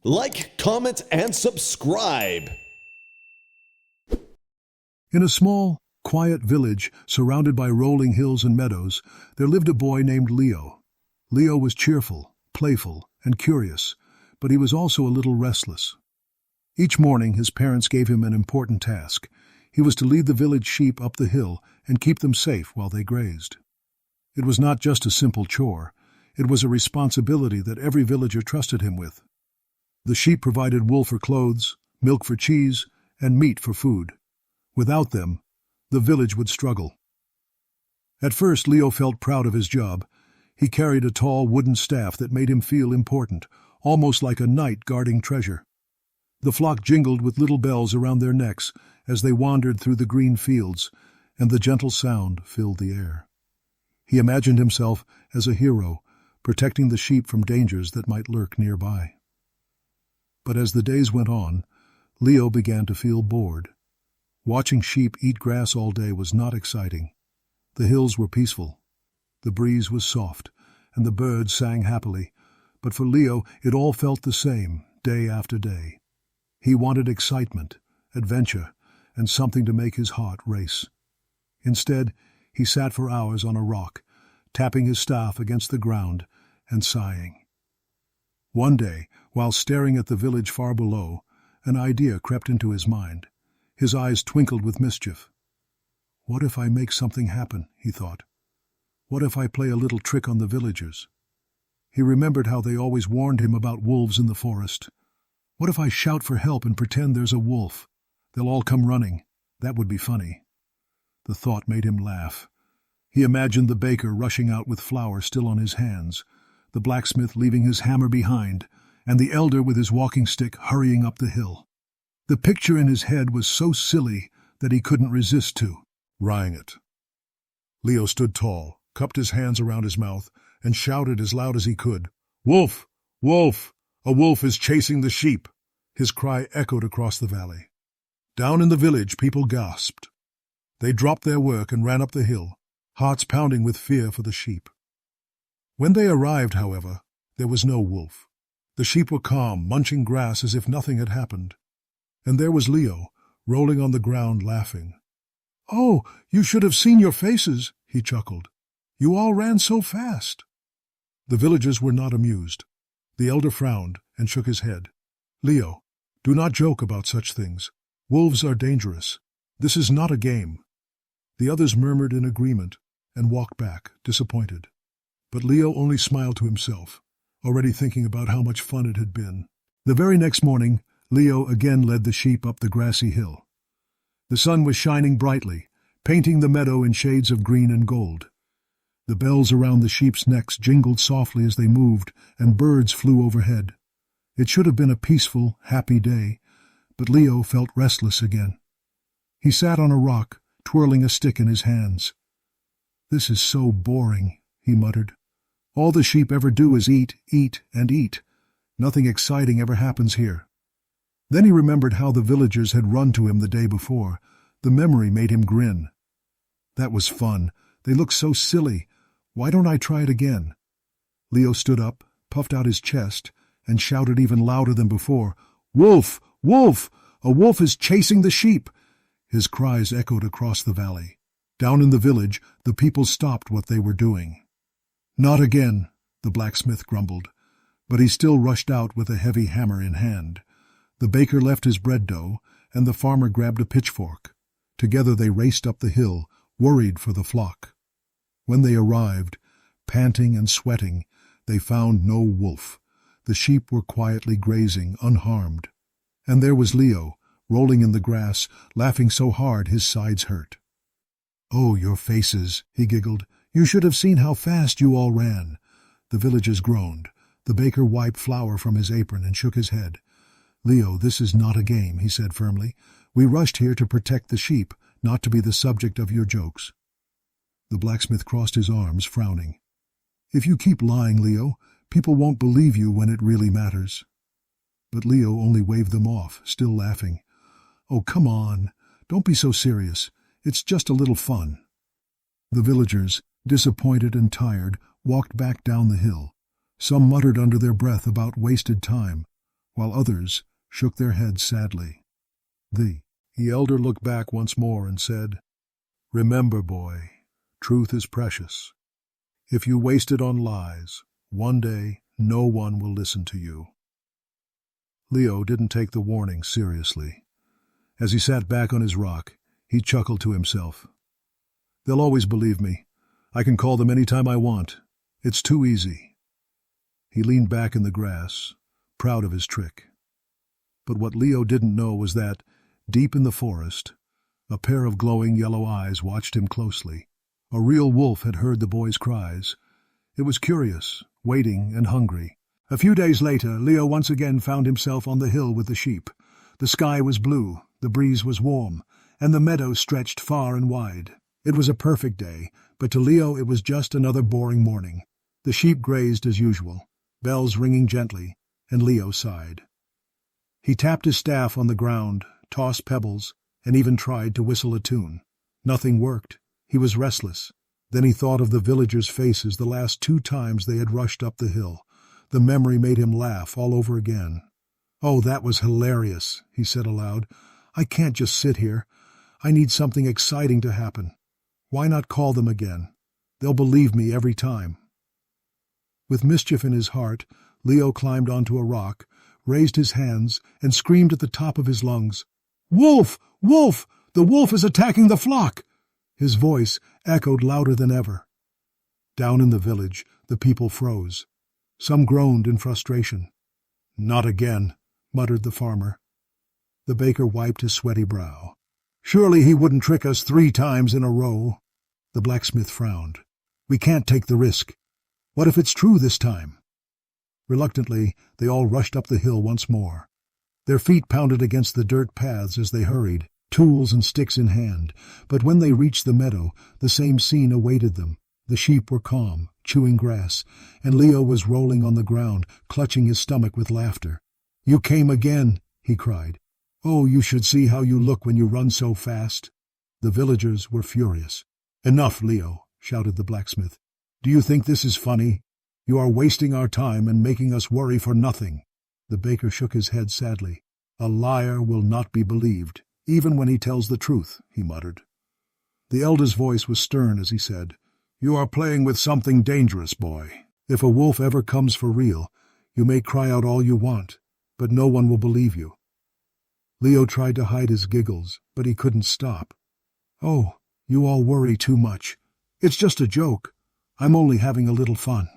Like, comment, and subscribe. In a small, quiet village surrounded by rolling hills and meadows, there lived a boy named Leo. Leo was cheerful, playful, and curious, but he was also a little restless. Each morning his parents gave him an important task. He was to lead the village sheep up the hill and keep them safe while they grazed. It was not just a simple chore, it was a responsibility that every villager trusted him with. The sheep provided wool for clothes, milk for cheese, and meat for food. Without them, the village would struggle. At first, Leo felt proud of his job. He carried a tall wooden staff that made him feel important, almost like a knight guarding treasure. The flock jingled with little bells around their necks as they wandered through the green fields, and the gentle sound filled the air. He imagined himself as a hero, protecting the sheep from dangers that might lurk nearby. But as the days went on, Leo began to feel bored. Watching sheep eat grass all day was not exciting. The hills were peaceful. The breeze was soft, and the birds sang happily, but for Leo it all felt the same, day after day. He wanted excitement, adventure, and something to make his heart race. Instead, he sat for hours on a rock, tapping his staff against the ground and sighing. One day, while staring at the village far below, an idea crept into his mind. His eyes twinkled with mischief. "What if I make something happen?" he thought. "What if I play a little trick on the villagers?" He remembered how they always warned him about wolves in the forest. "What if I shout for help and pretend there's a wolf? They'll all come running. That would be funny." The thought made him laugh. He imagined the baker rushing out with flour still on his hands, the blacksmith leaving his hammer behind, and the elder with his walking stick hurrying up the hill. The picture in his head was so silly that he couldn't resist trying it. Leo stood tall, cupped his hands around his mouth, and shouted as loud as he could, "Wolf! Wolf! A wolf is chasing the sheep!" His cry echoed across the valley. Down in the village, people gasped. They dropped their work and ran up the hill, hearts pounding with fear for the sheep. When they arrived, however, there was no wolf. The sheep were calm, munching grass as if nothing had happened. And there was Leo, rolling on the ground laughing. "Oh, you should have seen your faces," he chuckled. "You all ran so fast." The villagers were not amused. The elder frowned and shook his head. "Leo, do not joke about such things. Wolves are dangerous. This is not a game." The others murmured in agreement and walked back, disappointed. But Leo only smiled to himself, already thinking about how much fun it had been. The very next morning, Leo again led the sheep up the grassy hill. The sun was shining brightly, painting the meadow in shades of green and gold. The bells around the sheep's necks jingled softly as they moved, and birds flew overhead. It should have been a peaceful, happy day, but Leo felt restless again. He sat on a rock, twirling a stick in his hands. "This is so boring," he muttered. "All the sheep ever do is eat, eat, and eat. Nothing exciting ever happens here." Then he remembered how the villagers had run to him the day before. The memory made him grin. "That was fun. They looked so silly. Why don't I try it again?" Leo stood up, puffed out his chest, and shouted even louder than before, "Wolf! Wolf! A wolf is chasing the sheep!" His cries echoed across the valley. Down in the village, the people stopped what they were doing. "Not again," the blacksmith grumbled, but he still rushed out with a heavy hammer in hand. The baker left his bread dough, and the farmer grabbed a pitchfork. Together they raced up the hill, worried for the flock. When they arrived, panting and sweating, they found no wolf. The sheep were quietly grazing, unharmed. And there was Leo, rolling in the grass, laughing so hard his sides hurt. "Oh, your faces," he giggled. "You should have seen how fast you all ran." The villagers groaned. The baker wiped flour from his apron and shook his head. "Leo, this is not a game," he said firmly. "We rushed here to protect the sheep, not to be the subject of your jokes." The blacksmith crossed his arms, frowning. "If you keep lying, Leo, people won't believe you when it really matters." But Leo only waved them off, still laughing. "Oh, come on. Don't be so serious. It's just a little fun." The villagers, disappointed and tired, walked back down the hill. Some muttered under their breath about wasted time. while others shook their heads sadly. The elder looked back once more and said, "Remember, boy, truth is precious. If you waste it on lies, one day no one will listen to you." Leo didn't take the warning seriously. As he sat back on his rock, he chuckled to himself. "They'll always believe me. I can call them any time I want. It's too easy." He leaned back in the grass, proud of his trick. But what Leo didn't know was that, deep in the forest, a pair of glowing yellow eyes watched him closely. A real wolf had heard the boy's cries. It was curious, waiting, and hungry. A few days later, Leo once again found himself on the hill with the sheep. The sky was blue, the breeze was warm, and the meadow stretched far and wide. It was a perfect day, but to Leo it was just another boring morning. The sheep grazed as usual, bells ringing gently, and Leo sighed. He tapped his staff on the ground, tossed pebbles, and even tried to whistle a tune. Nothing worked. He was restless. Then he thought of the villagers' faces the last 2 times they had rushed up the hill. The memory made him laugh all over again. "Oh, that was hilarious," he said aloud. "I can't just sit here. I need something exciting to happen. Why not call them again? They'll believe me every time." With mischief in his heart, Leo climbed onto a rock, raised his hands, and screamed at the top of his lungs, "Wolf! Wolf! The wolf is attacking the flock!" His voice echoed louder than ever. Down in the village, the people froze. Some groaned in frustration. "Not again," muttered the farmer. The baker wiped his sweaty brow. "Surely he wouldn't trick us 3 times in a row." The blacksmith frowned. "We can't take the risk. What if it's true this time?" Reluctantly, they all rushed up the hill once more. Their feet pounded against the dirt paths as they hurried, tools and sticks in hand, but when they reached the meadow, the same scene awaited them. The sheep were calm, chewing grass, and Leo was rolling on the ground, clutching his stomach with laughter. "You came again," he cried. "Oh, you should see how you look when you run so fast." The villagers were furious. "Enough, Leo," shouted the blacksmith. "Do you think this is funny? You are wasting our time and making us worry for nothing." The baker shook his head sadly. "A liar will not be believed, even when he tells the truth," he muttered. The elder's voice was stern as he said, "You are playing with something dangerous, boy. If a wolf ever comes for real, you may cry out all you want, but no one will believe you." Leo tried to hide his giggles, but he couldn't stop. "Oh, you all worry too much. It's just a joke. I'm only having a little fun."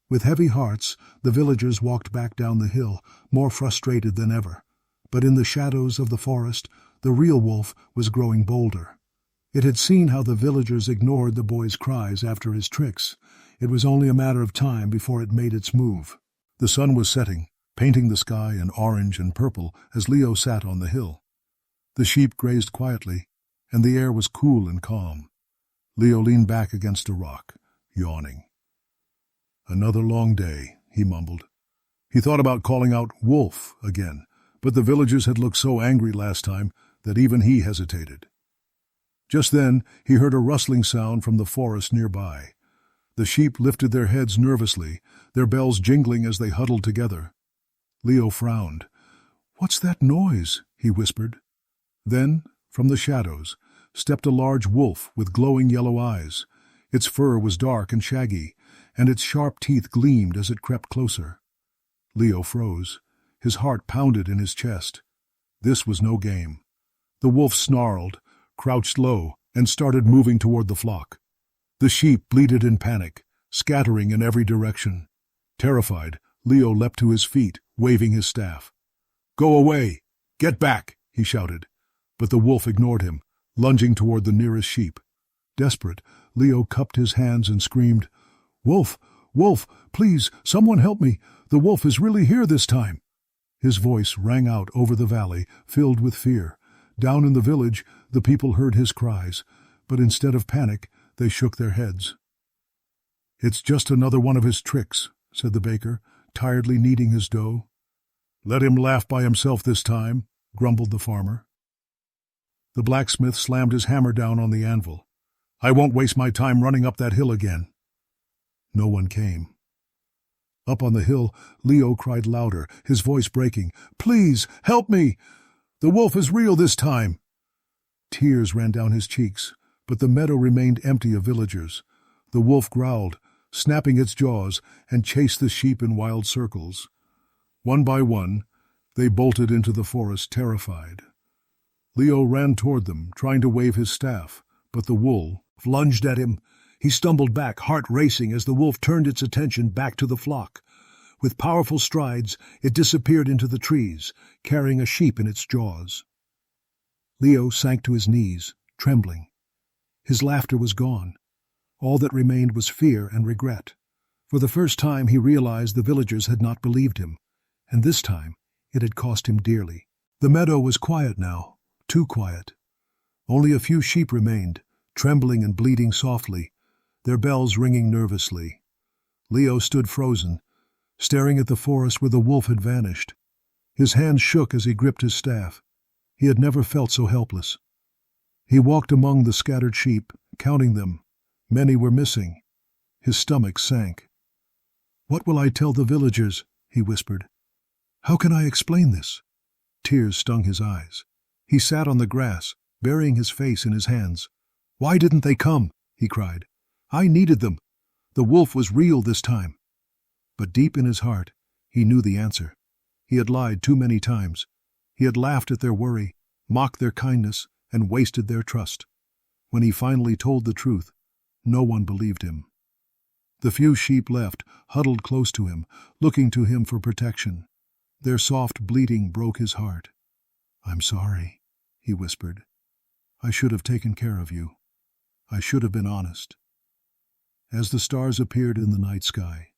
With heavy hearts, the villagers walked back down the hill, more frustrated than ever. But in the shadows of the forest, the real wolf was growing bolder. It had seen how the villagers ignored the boy's cries after his tricks. It was only a matter of time before it made its move. The sun was setting, painting the sky in orange and purple as Leo sat on the hill. The sheep grazed quietly, and the air was cool and calm. Leo leaned back against a rock, yawning. "Another long day," he mumbled. He thought about calling out "Wolf" again, but the villagers had looked so angry last time that even he hesitated. Just then he heard a rustling sound from the forest nearby. The sheep lifted their heads nervously, their bells jingling as they huddled together. Leo frowned. "What's that noise?" he whispered. Then, from the shadows, stepped a large wolf with glowing yellow eyes. Its fur was dark and shaggy, and its sharp teeth gleamed as it crept closer. Leo froze. His heart pounded in his chest. This was no game. The wolf snarled, crouched low, and started moving toward the flock. The sheep bleated in panic, scattering in every direction. Terrified, Leo leapt to his feet, waving his staff. "Go away! Get back!" he shouted. But the wolf ignored him, lunging toward the nearest sheep. Desperate, Leo cupped his hands and screamed, "Wolf! Wolf! Please, someone help me! The wolf is really here this time!" His voice rang out over the valley, filled with fear. Down in the village, the people heard his cries, but instead of panic, they shook their heads. "It's just another one of his tricks," said the baker, tiredly kneading his dough. "Let him laugh by himself this time," grumbled the farmer. The blacksmith slammed his hammer down on the anvil. "I won't waste my time running up that hill again." No one came. Up on the hill, Leo cried louder, his voice breaking. "Please, help me! The wolf is real this time!" Tears ran down his cheeks, but the meadow remained empty of villagers. The wolf growled, snapping its jaws, and chased the sheep in wild circles. One by one, they bolted into the forest, terrified. Leo ran toward them, trying to wave his staff, but the wolf lunged at him. He stumbled back, heart racing, as the wolf turned its attention back to the flock. With powerful strides, it disappeared into the trees, carrying a sheep in its jaws. Leo sank to his knees, trembling. His laughter was gone. All that remained was fear and regret. For the first time he realized the villagers had not believed him, and this time it had cost him dearly. The meadow was quiet now, too quiet. Only a few sheep remained, trembling and bleating softly, their bells ringing nervously. Leo stood frozen, staring at the forest where the wolf had vanished. His hands shook as he gripped his staff. He had never felt so helpless. He walked among the scattered sheep, counting them. Many were missing. His stomach sank. "What will I tell the villagers?" he whispered. "How can I explain this?" Tears stung his eyes. He sat on the grass, burying his face in his hands. "Why didn't they come?" he cried. "I needed them. The wolf was real this time." But deep in his heart, he knew the answer. He had lied too many times. He had laughed at their worry, mocked their kindness, and wasted their trust. When he finally told the truth, no one believed him. The few sheep left huddled close to him, looking to him for protection. Their soft bleating broke his heart. "I'm sorry," he whispered. "I should have taken care of you. I should have been honest." As the stars appeared in the night sky,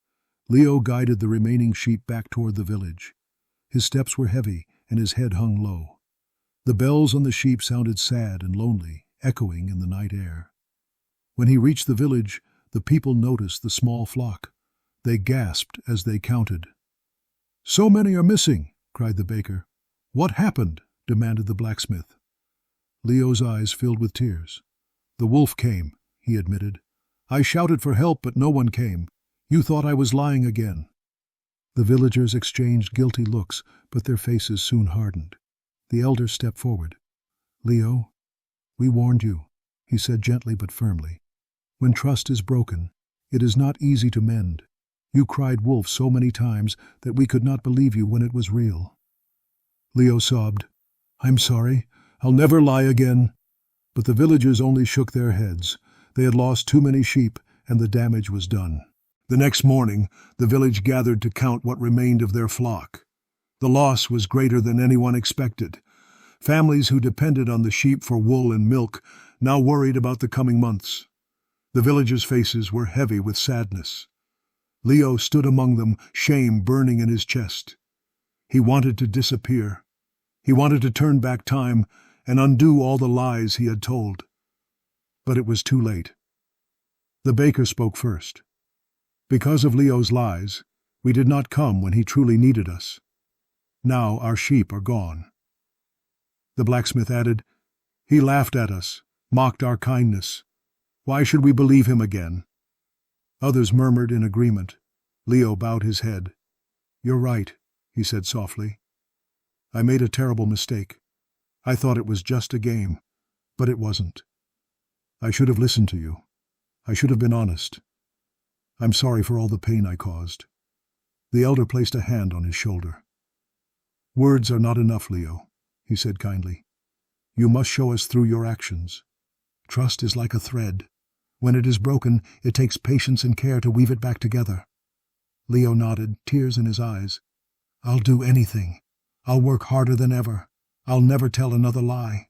Leo guided the remaining sheep back toward the village. His steps were heavy, and his head hung low. The bells on the sheep sounded sad and lonely, echoing in the night air. When he reached the village, the people noticed the small flock. They gasped as they counted. "So many are missing!" cried the baker. "What happened?" demanded the blacksmith. Leo's eyes filled with tears. "The wolf came," he admitted. "I shouted for help, but no one came. You thought I was lying again." The villagers exchanged guilty looks, but their faces soon hardened. The elder stepped forward. "Leo, we warned you," he said gently but firmly. "When trust is broken, it is not easy to mend. You cried wolf so many times that we could not believe you when it was real." Leo sobbed. "I'm sorry. I'll never lie again." But the villagers only shook their heads. They had lost too many sheep, and the damage was done. The next morning, the village gathered to count what remained of their flock. The loss was greater than anyone expected. Families who depended on the sheep for wool and milk now worried about the coming months. The villagers' faces were heavy with sadness. Leo stood among them, shame burning in his chest. He wanted to disappear. He wanted to turn back time and undo all the lies he had told. But it was too late. The baker spoke first. "Because of Leo's lies, we did not come when he truly needed us. Now our sheep are gone." The blacksmith added, "He laughed at us, mocked our kindness. Why should we believe him again?" Others murmured in agreement. Leo bowed his head. "You're right," he said softly. "I made a terrible mistake. I thought it was just a game, but it wasn't. I should have listened to you. I should have been honest. I'm sorry for all the pain I caused." The elder placed a hand on his shoulder. "Words are not enough, Leo," he said kindly. "You must show us through your actions. Trust is like a thread. When it is broken, it takes patience and care to weave it back together." Leo nodded, tears in his eyes. "I'll do anything. I'll work harder than ever. I'll never tell another lie."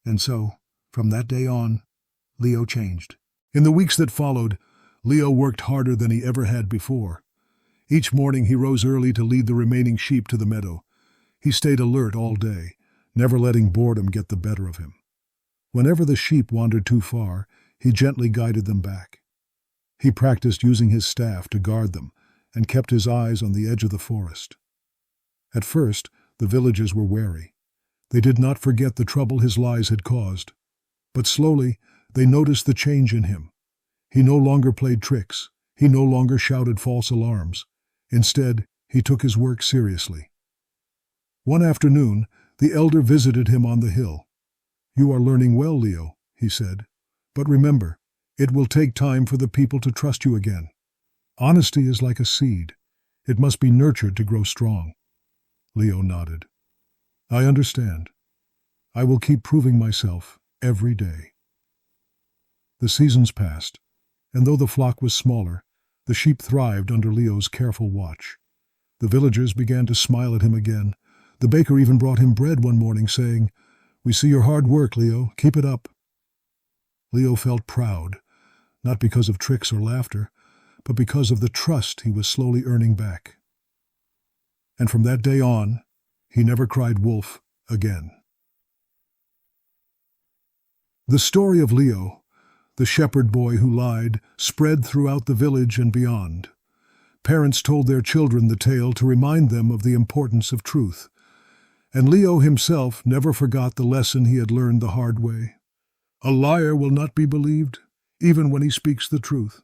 And so, from that day on, Leo changed. In the weeks that followed, Leo worked harder than he ever had before. Each morning he rose early to lead the remaining sheep to the meadow. He stayed alert all day, never letting boredom get the better of him. Whenever the sheep wandered too far, he gently guided them back. He practiced using his staff to guard them and kept his eyes on the edge of the forest. At first, the villagers were wary. They did not forget the trouble his lies had caused. But slowly, they noticed the change in him. He no longer played tricks. He no longer shouted false alarms. Instead, he took his work seriously. One afternoon, the elder visited him on the hill. "You are learning well, Leo," he said. "But remember, it will take time for the people to trust you again. Honesty is like a seed. It must be nurtured to grow strong." Leo nodded. "I understand. I will keep proving myself every day." The seasons passed, and though the flock was smaller, the sheep thrived under Leo's careful watch. The villagers began to smile at him again. The baker even brought him bread one morning, saying, "We see your hard work, Leo. Keep it up." Leo felt proud, not because of tricks or laughter, but because of the trust he was slowly earning back. And from that day on, he never cried wolf again. The story of Leo, the shepherd boy who lied, spread throughout the village and beyond. Parents told their children the tale to remind them of the importance of truth. And Leo himself never forgot the lesson he had learned the hard way. A liar will not be believed, even when he speaks the truth.